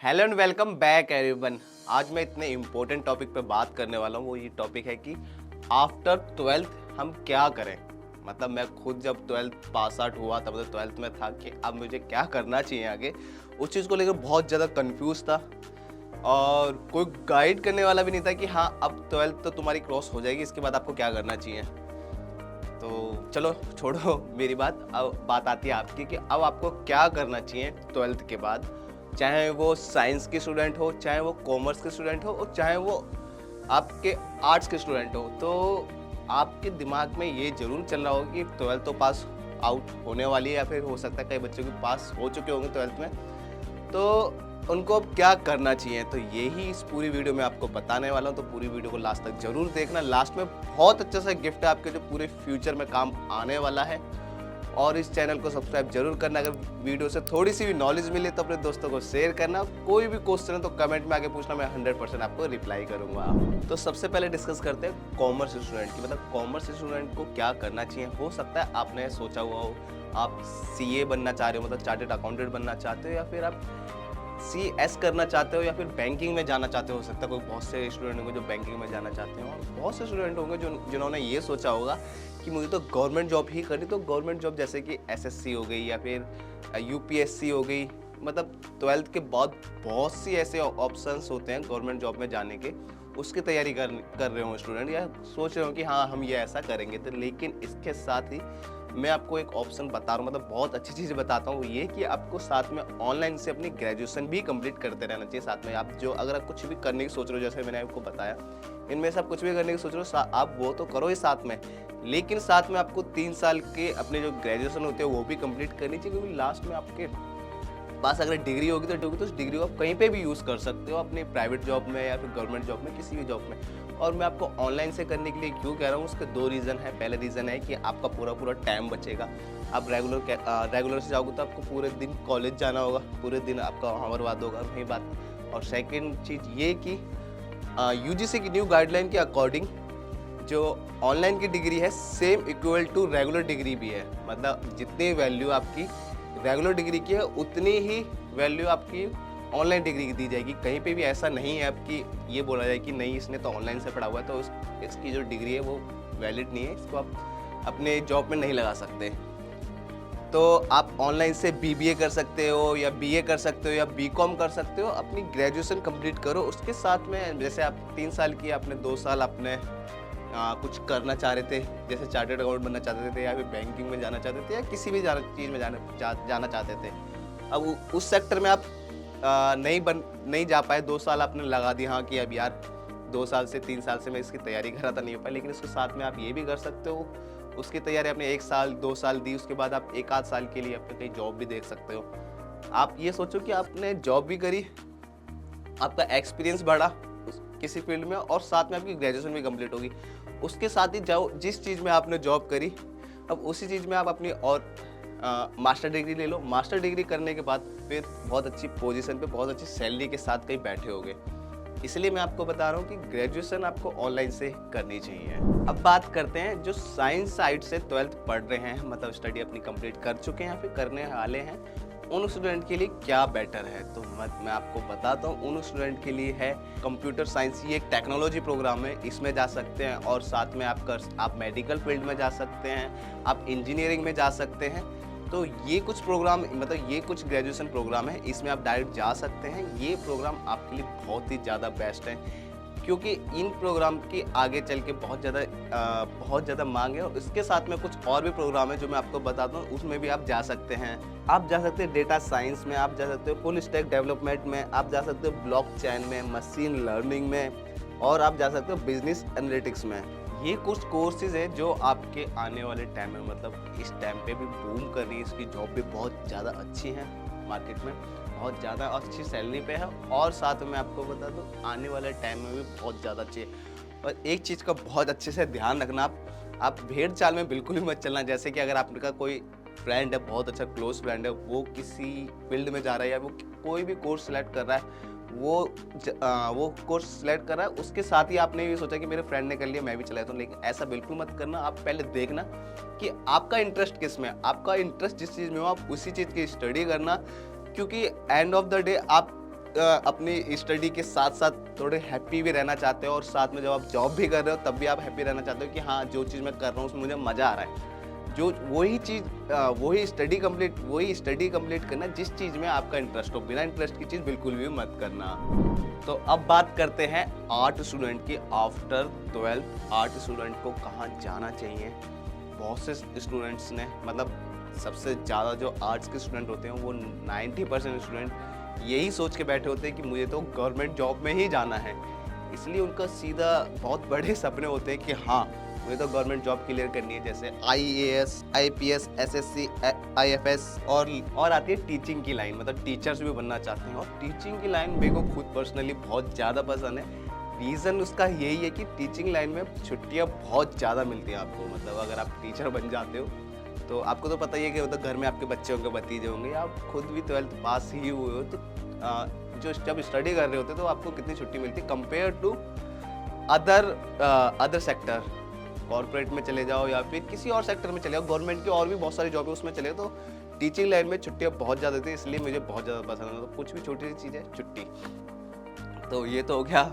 Hello and welcome back everyone. आज मैं इतने इम्पोर्टेंट टॉपिक पे बात करने वाला हूँ। वो ये टॉपिक है कि आफ्टर ट्वेल्थ हम क्या करें। मतलब मैं खुद जब ट्वेल्थ पास आउट हुआ तब तो ट्वेल्थ में था कि अब मुझे क्या करना चाहिए आगे। उस चीज़ को लेकर बहुत ज़्यादा कंफ्यूज था और कोई गाइड करने वाला भी नहीं था कि हाँ अब ट्वेल्थ तो तुम्हारी क्रॉस हो जाएगी, इसके बाद आपको क्या करना चाहिए। तो चलो छोड़ो मेरी बात, अब बात आती है आपकी कि अब आपको क्या करना चाहिए ट्वेल्थ के बाद। चाहे वो साइंस के स्टूडेंट हो, चाहे वो कॉमर्स के स्टूडेंट हो और चाहे वो आपके आर्ट्स के स्टूडेंट हो, तो आपके दिमाग में ये ज़रूर चल रहा होगा कि ट्वेल्थ तो पास आउट होने वाली है, या फिर हो सकता है कई बच्चों के पास हो चुके होंगे ट्वेल्थ में, तो उनको अब क्या करना चाहिए। तो यही इस पूरी वीडियो में आपको बताने वाला हूँ। तो पूरी वीडियो को लास्ट तक जरूर देखना। लास्ट में बहुत अच्छा सा गिफ्ट है आपके जो पूरे फ्यूचर में काम आने वाला है। और इस चैनल को सब्सक्राइब जरूर करना। अगर वीडियो से थोड़ी सी भी नॉलेज मिले तो अपने दोस्तों को शेयर करना। कोई भी क्वेश्चन है तो कमेंट में आके पूछना, मैं 100% आपको रिप्लाई करूंगा। तो सबसे पहले डिस्कस करते हैं कॉमर्स स्टूडेंट की। मतलब कॉमर्स स्टूडेंट को क्या करना चाहिए। हो सकता है आपने सोचा हुआ हो आप सीए बनना चाह रहे हो, मतलब चार्टर्ड अकाउंटेंट बनना चाहते हो, या फिर आप CS करना चाहते हो, या फिर बैंकिंग में जाना चाहते हो सकता है कोई बहुत से स्टूडेंट होंगे जो बैंकिंग में जाना चाहते हो, और बहुत से स्टूडेंट होंगे जिन्होंने ये सोचा होगा कि मुझे तो गवर्नमेंट जॉब ही करनी। तो गवर्नमेंट जॉब जैसे कि SSC हो गई या फिर UPSC हो गई। मतलब ट्वेल्थ के बाद बहुत सी ऐसे ऑप्शंस होते हैं गवर्नमेंट जॉब में जाने के, उसकी तैयारी कर रहे हो स्टूडेंट, या सोच रहे हो कि हाँ हम ये ऐसा करेंगे। तो लेकिन इसके साथ ही मैं आपको एक ऑप्शन बता रहा हूँ, मतलब बहुत अच्छी चीज़ बताता हूँ, ये कि आपको साथ में ऑनलाइन से अपनी ग्रेजुएशन भी कंप्लीट करते रहना चाहिए साथ में। आप जो अगर आप कुछ भी करने की सोच रहे हो, जैसे मैंने आपको बताया, इनमें से आप कुछ भी करने की सोच रहे हो आप वो तो करो ही साथ में, लेकिन साथ में आपको 3 साल के अपने जो ग्रेजुएशन होते हैं वो भी कंप्लीट करनी चाहिए। क्योंकि लास्ट में आपके पास अगर डिग्री होगी तो उस डिग्री को आप कहीं पे भी यूज़ कर सकते हो, अपने प्राइवेट जॉब में या फिर गवर्नमेंट जॉब में, किसी भी जॉब में। और मैं आपको ऑनलाइन से करने के लिए क्यों कह रहा हूँ, उसके 2 रीज़न है। पहला रीज़न है कि आपका पूरा टाइम बचेगा। आप रेगुलर से जाओगे तो आपको पूरे दिन कॉलेज जाना होगा, पूरे दिन आपका वहाँ बर्बाद होगा, वही बात। और सेकेंड चीज़ ये कि UGC की न्यू गाइडलाइन के अकॉर्डिंग जो ऑनलाइन की डिग्री है same equal to regular degree भी है। मतलब जितनी वैल्यू आपकी रेगुलर डिग्री की है उतनी ही वैल्यू आपकी ऑनलाइन डिग्री की दी जाएगी। कहीं पे भी ऐसा नहीं है आपकी ये बोला जाए कि नहीं इसने तो ऑनलाइन से पढ़ा हुआ है तो इसकी जो डिग्री है वो वैलिड नहीं है, इसको आप अपने जॉब में नहीं लगा सकते। तो आप ऑनलाइन से BBA कर सकते हो या BA कर सकते हो या BCom कर सकते हो। अपनी ग्रेजुएशन कंप्लीट करो, उसके साथ में जैसे आप 3 साल की आपने 2 साल आपने कुछ करना चाह रहे थे, जैसे चार्टर्ड अकाउंट बनना चाहते थे या फिर बैंकिंग में जाना चाहते थे या किसी भी चीज़ में जाना चाहते थे। अब उस सेक्टर में आप नहीं जा पाए, 2 साल आपने लगा दिया, हाँ कि अब यार 2 साल से 3 साल से मैं इसकी तैयारी कर रहा था, नहीं हो पाया। लेकिन इसके साथ में आप ये भी कर सकते हो, उसकी तैयारी आपने 1 साल 2 साल दी, उसके बाद आप 1 आध साल के लिए अपने कहीं जॉब भी देख सकते हो। आप ये सोचो कि आपने जॉब भी करी, आपका एक्सपीरियंस बढ़ा किसी फील्ड में, और साथ में आपकी ग्रेजुएशन भी कंप्लीट होगी। उसके साथ ही जाओ जिस चीज़ में आपने जॉब करी, अब उसी चीज़ में आप अपनी और मास्टर डिग्री ले लो। मास्टर डिग्री करने के बाद फिर बहुत अच्छी पोजीशन पे बहुत अच्छी सैलरी के साथ कहीं बैठे होगे। इसलिए मैं आपको बता रहा हूँ कि ग्रेजुएशन आपको ऑनलाइन से करनी चाहिए। अब बात करते हैं जो साइंस साइड से ट्वेल्थ पढ़ रहे हैं, मतलब स्टडी अपनी कंप्लीट कर चुके हैं या फिर करने वाले हैं, उन स्टूडेंट के लिए क्या बेटर है। तो मैं आपको बताता हूँ। उन स्टूडेंट के लिए है कंप्यूटर साइंस, ये एक टेक्नोलॉजी प्रोग्राम है, इसमें जा सकते हैं। और साथ में आप मेडिकल फील्ड में जा सकते हैं, आप इंजीनियरिंग में जा सकते हैं। तो ये कुछ प्रोग्राम, मतलब ये कुछ ग्रेजुएशन प्रोग्राम है, इसमें आप डायरेक्ट जा सकते हैं। ये प्रोग्राम आपके लिए बहुत ही ज़्यादा बेस्ट है, क्योंकि इन प्रोग्राम की आगे चल के बहुत ज़्यादा मांग है। और इसके साथ में कुछ और भी प्रोग्राम है जो मैं आपको बताता हूँ, उसमें भी आप जा सकते हैं। आप जा सकते हैं डेटा साइंस में, आप जा सकते हो फुल स्टैक डेवलपमेंट में, आप जा सकते हो ब्लॉकचेन में, मशीन लर्निंग में, और आप जा सकते हो बिजनेस एनालिटिक्स में। ये कुछ कोर्सेज है जो आपके आने वाले टाइम में, मतलब इस टाइम पे भी बूम कर रही है, इसकी जॉब भी बहुत ज़्यादा अच्छी है मार्केट में, बहुत ज़्यादा अच्छी सैलरी पे है। और साथ में आपको बता दूं आने वाले टाइम में भी बहुत ज़्यादा अच्छी है। और एक चीज़ का बहुत अच्छे से ध्यान रखना, आप भेड़ चाल में बिल्कुल भी मत चलना। जैसे कि अगर आपका कोई फ्रेंड है, बहुत अच्छा क्लोज फ्रेंड है, वो किसी फील्ड में जा रहा है या वो कोई भी कोर्स सेलेक्ट कर रहा है, वो कोर्स सेलेक्ट कर रहा है, उसके साथ ही आपने भी सोचा कि मेरे फ्रेंड ने कर लिया मैं भी चला जाता हूँ। लेकिन ऐसा बिल्कुल मत करना। आप पहले देखना कि आपका इंटरेस्ट किस में है, आपका इंटरेस्ट जिस चीज़ में हो आप उसी चीज़ की स्टडी करना। क्योंकि एंड ऑफ द डे आप अपनी स्टडी के साथ साथ थोड़े हैप्पी भी रहना चाहते हो और साथ में जब आप जॉब भी कर रहे हो तब भी आप हैप्पी रहना चाहते हो कि हाँ जो चीज़ मैं कर रहा हूँ उसमें मुझे मज़ा आ रहा है, जो वही स्टडी कंप्लीट करना जिस चीज़ में आपका इंटरेस्ट हो, बिना इंटरेस्ट की चीज़ बिल्कुल भी मत करना। तो अब बात करते हैं आर्ट स्टूडेंट की। आफ्टर 12th आर्ट स्टूडेंट को कहाँ जाना चाहिए। बहुत से स्टूडेंट्स ने, मतलब सबसे ज़्यादा जो आर्ट्स के स्टूडेंट होते हैं वो 90% स्टूडेंट यही सोच के बैठे होते हैं कि मुझे तो गवर्नमेंट जॉब में ही जाना है। इसलिए उनका सीधा बहुत बड़े सपने होते हैं कि हाँ मुझे तो गवर्नमेंट जॉब क्लियर करनी है, जैसे IAS, IPS, SSC, IFS और आती है टीचिंग की लाइन, मतलब टीचर्स भी बनना चाहते हैं। और टीचिंग की लाइन मेरे को खुद पर्सनली बहुत ज़्यादा पसंद है। रीज़न उसका यही है कि टीचिंग लाइन में छुट्टियाँ बहुत ज़्यादा मिलती हैं आपको। मतलब अगर आप टीचर बन जाते हो तो आपको तो पता ही है कि मतलब घर में आपके बच्चे होंगे, भतीजे होंगे, आप खुद भी 12th पास ही हुए हो, तो जो जब स्टडी कर रहे होते तो आपको कितनी छुट्टी मिलती compare to other sector. Corporate में चले जाओ या फिर किसी और सेक्टर में चले जाओ, गवर्नमेंट की और भी बहुत सारी जॉब है उसमें चले, तो टीचिंग लाइन में छुट्टियाँ बहुत ज़्यादा थी, इसलिए मुझे बहुत ज़्यादा पसंद है। तो कुछ भी छोटी सी चीज़ है छुट्टी। तो ये तो हो गया,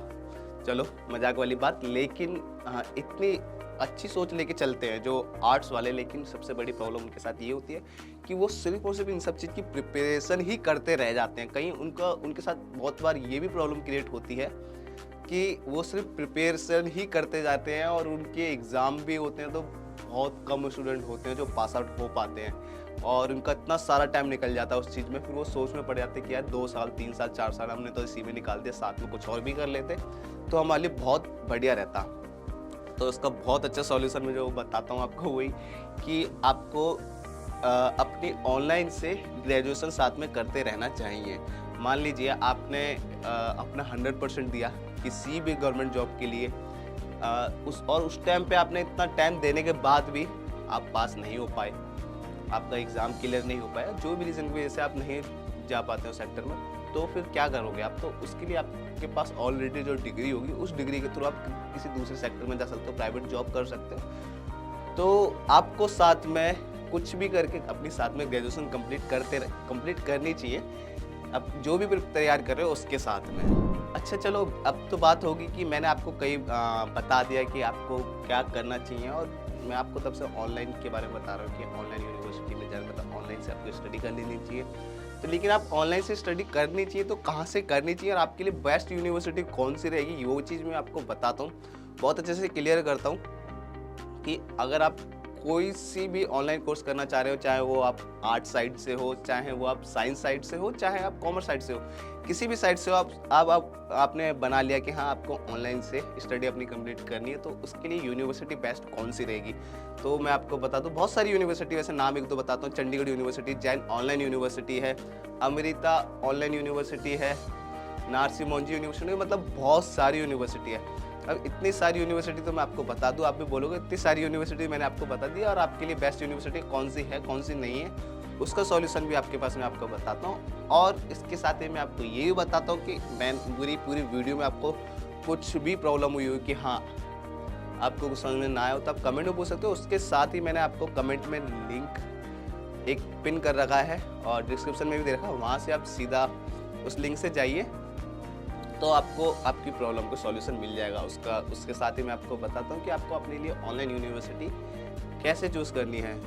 चलो मजाक वाली बात। लेकिन इतनी अच्छी सोच लेके चलते हैं जो आर्ट्स वाले, लेकिन सबसे बड़ी प्रॉब्लम उनके साथ ये होती है कि वो सिर्फ और सिर्फ इन सब चीज़ की प्रिपरेशन ही करते रह जाते हैं। कहीं उनके साथ बहुत बार ये भी प्रॉब्लम क्रिएट होती है कि वो सिर्फ प्रिपरेशन ही करते जाते हैं और उनके एग्ज़ाम भी होते हैं तो बहुत कम स्टूडेंट होते हैं जो पास आउट हो पाते हैं और उनका इतना सारा टाइम निकल जाता है उस चीज़ में। फिर वो सोच में पड़ जाते हैं कि यार 2 साल 3 साल 4 साल हमने तो इसी में निकाल दिया, साथ में कुछ और भी कर लेते तो हमारे लिए बहुत बढ़िया रहता। तो उसका बहुत अच्छा सॉल्यूशन मैं जो बताता हूँ आपको वही कि आपको अपनी ऑनलाइन से ग्रेजुएशन साथ में करते रहना चाहिए। मान लीजिए आपने अपना 100% दिया किसी भी गवर्नमेंट जॉब के लिए, उस टाइम पे आपने इतना टाइम देने के बाद भी आप पास नहीं हो पाए, आपका एग्ज़ाम क्लियर नहीं हो पाया, जो भी रीज़न की वजह से आप नहीं जा पाते हो सेक्टर में, तो फिर क्या करोगे आप? तो उसके लिए आपके पास ऑलरेडी जो डिग्री होगी उस डिग्री के थ्रू आप किसी दूसरे सेक्टर में जा सकते हो, प्राइवेट जॉब कर सकते हो। तो आपको साथ में कुछ भी करके अपनी साथ में ग्रेजुएशन कंप्लीट करनी चाहिए, अब जो भी तैयार कर रहे हो उसके साथ में। अच्छा चलो, अब तो बात होगी कि मैंने आपको बता दिया कि आपको क्या करना चाहिए और मैं आपको तब से ऑनलाइन के बारे में बता रहा हूँ कि ऑनलाइन यूनिवर्सिटी में जाना, मतलब ऑनलाइन से आपको स्टडी कर लेनी चाहिए। तो लेकिन आप ऑनलाइन से स्टडी करनी चाहिए तो कहाँ से करनी चाहिए और आपके लिए बेस्ट यूनिवर्सिटी कौन सी रहेगी, वो चीज़ मैं आपको बताता हूँ, बहुत अच्छे से क्लियर करता हूँ कि अगर आप कोई सी भी ऑनलाइन कोर्स करना चाह रहे हो, चाहे वो आप आर्ट साइड से हो, चाहे वो आप साइंस साइड से हो, चाहे आप कॉमर्स साइड से हो, किसी भी साइड से हो, आपने बना लिया कि हाँ आपको ऑनलाइन से स्टडी अपनी कंप्लीट करनी है, तो उसके लिए यूनिवर्सिटी बेस्ट कौन सी रहेगी। तो मैं आपको बता दूं, बहुत सारी यूनिवर्सिटी, वैसे नाम एक दो बताता हूँ। Chandigarh university, Jain online university है, अमृता ऑनलाइन यूनिवर्सिटी है, नारसी मोंजी यूनिवर्सिटी, मतलब बहुत सारी यूनिवर्सिटी है। अब इतनी सारी यूनिवर्सिटी तो मैं आपको बता दूं, आप भी बोलोगे इतनी सारी यूनिवर्सिटी मैंने आपको बता दिया, और आपके लिए बेस्ट यूनिवर्सिटी कौन सी है कौन सी नहीं है उसका सॉल्यूशन भी आपके पास मैं आपको बताता हूं। और इसके साथ ही मैं आपको ये भी बताता हूं कि मैं पूरी वीडियो में आपको कुछ भी प्रॉब्लम हुई हो कि हाँ आपको कुछ समझ में ना आया हो तो आप कमेंट में पूछ सकते हो। उसके साथ ही मैंने आपको कमेंट में लिंक एक पिन कर रखा है और डिस्क्रिप्शन में भी दे रखा है, वहाँ से आप सीधा उस लिंक से जाइए तो आपको आपकी प्रॉब्लम को सॉल्यूशन मिल जाएगा उसके साथ ही मैं आपको बताता हूँ कि आपको अपने लिए ऑनलाइन यूनिवर्सिटी कैसे चूज़ करनी है।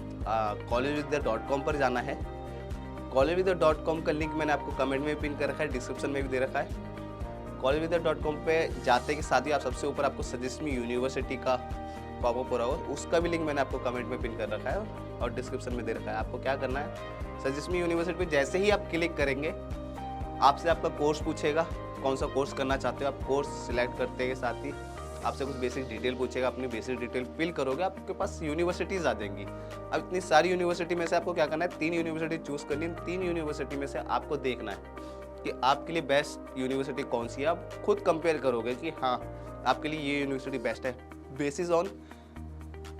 collegevidya.com पर जाना है। collegevidya.com का लिंक मैंने आपको कमेंट में पिन कर रखा है, डिस्क्रिप्शन में भी दे रखा है। collegevidya.com पे जाते के साथ ही आप सबसे ऊपर आपको सजेस्ट मी यूनिवर्सिटी का पॉपअप हो रहा होगा, उसका भी लिंक मैंने आपको कमेंट में पिन कर रखा है और डिस्क्रिप्शन में दे रखा है। आपको क्या करना है, सजेस्ट मी यूनिवर्सिटी पे जैसे ही आप क्लिक करेंगे आपसे आपका कोर्स पूछेगा, कौन सा कोर्स करना चाहते हो। आप कोर्स सिलेक्ट करते के साथ ही आपसे कुछ बेसिक डिटेल पूछेगा, अपनी बेसिक डिटेल फिल करोगे, आपके पास यूनिवर्सिटीज़ आ जाएंगी। अब इतनी सारी यूनिवर्सिटी में से आपको क्या करना है, 3 यूनिवर्सिटी चूज़ करनी है। 3 यूनिवर्सिटी में से आपको देखना है कि आपके लिए बेस्ट यूनिवर्सिटी कौन सी है। आप खुद कंपेयर करोगे कि हाँ आपके लिए ये यूनिवर्सिटी बेस्ट है, बेसिस ऑन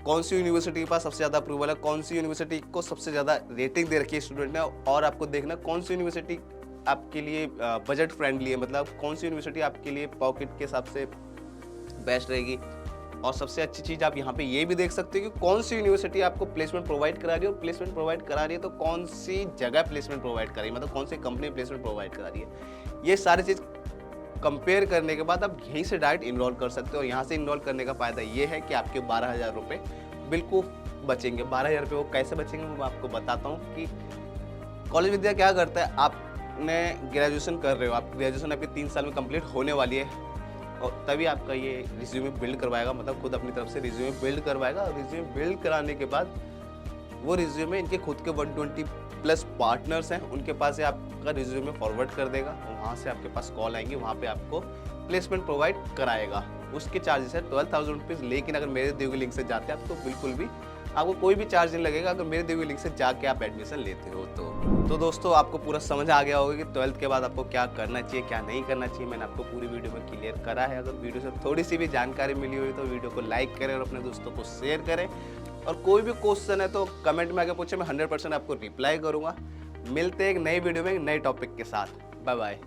कौन सी यूनिवर्सिटी के पास सबसे ज़्यादा अप्रूवल है, कौन सी यूनिवर्सिटी को सबसे ज़्यादा रेटिंग दे रखी है स्टूडेंट ने, और आपको देखना कौन सी यूनिवर्सिटी आपके लिए बजट फ्रेंडली है, मतलब कौन सी यूनिवर्सिटी आपके लिए पॉकेट के हिसाब से बेस्ट रहेगी। और सबसे अच्छी चीज़ आप यहाँ पे ये भी देख सकते हो कि कौन सी यूनिवर्सिटी आपको प्लेसमेंट प्रोवाइड करा रही है, और प्लेसमेंट प्रोवाइड करा रही है तो कौन सी जगह प्लेसमेंट प्रोवाइड करा रही है, मतलब कौन सी कंपनी प्लेसमेंट प्रोवाइड करा रही है। ये सारी चीज़ कंपेयर करने के बाद आप यहीं से डायरेक्ट इनरोल कर सकते हो। यहाँ से इनरोल करने का फ़ायदा ये है कि आपके 12,000 रुपये बिल्कुल बचेंगे। 12,000 रुपये वो कैसे बचेंगे मैं आपको बताता हूँ कि कॉलेज विद्या क्या करता है। आपने ग्रेजुएशन कर रहे हो, आप ग्रेजुएशन आपकी 3 साल में कंप्लीट होने वाली है और तभी आपका ये रिज्यूमे बिल्ड करवाएगा, मतलब खुद अपनी तरफ से रिज्यूमे बिल्ड करवाएगा। और रिज्यूमे बिल्ड कराने के बाद वो रिज्यूमे इनके खुद के 120 प्लस पार्टनर्स हैं, उनके पास से आपका रिज्यूमे फॉरवर्ड कर देगा और वहाँ से आपके पास कॉल आएंगे, वहाँ पे आपको प्लेसमेंट प्रोवाइड कराएगा। उसके चार्जेस है 12,000 रुपीज़। लेकिन अगर मेरे दिए हुए लिंक से जाते हैं आप तो बिल्कुल भी आपको कोई भी चार्ज नहीं लगेगा अगर मेरे दिए हुए लिंक से जाके आप एडमिशन लेते हो तो दोस्तों आपको पूरा समझ आ गया होगा कि 12th के बाद आपको क्या करना चाहिए क्या नहीं करना चाहिए। मैंने आपको पूरी वीडियो में क्लियर करा है। अगर वीडियो से थोड़ी सी भी जानकारी मिली हुई तो वीडियो को लाइक करें और अपने दोस्तों को शेयर करें। और कोई भी क्वेश्चन है तो कमेंट में आके पूछे, मैं 100% आपको रिप्लाई करूँगा। मिलते हैं एक नई वीडियो में एक नए टॉपिक के साथ। Bye bye.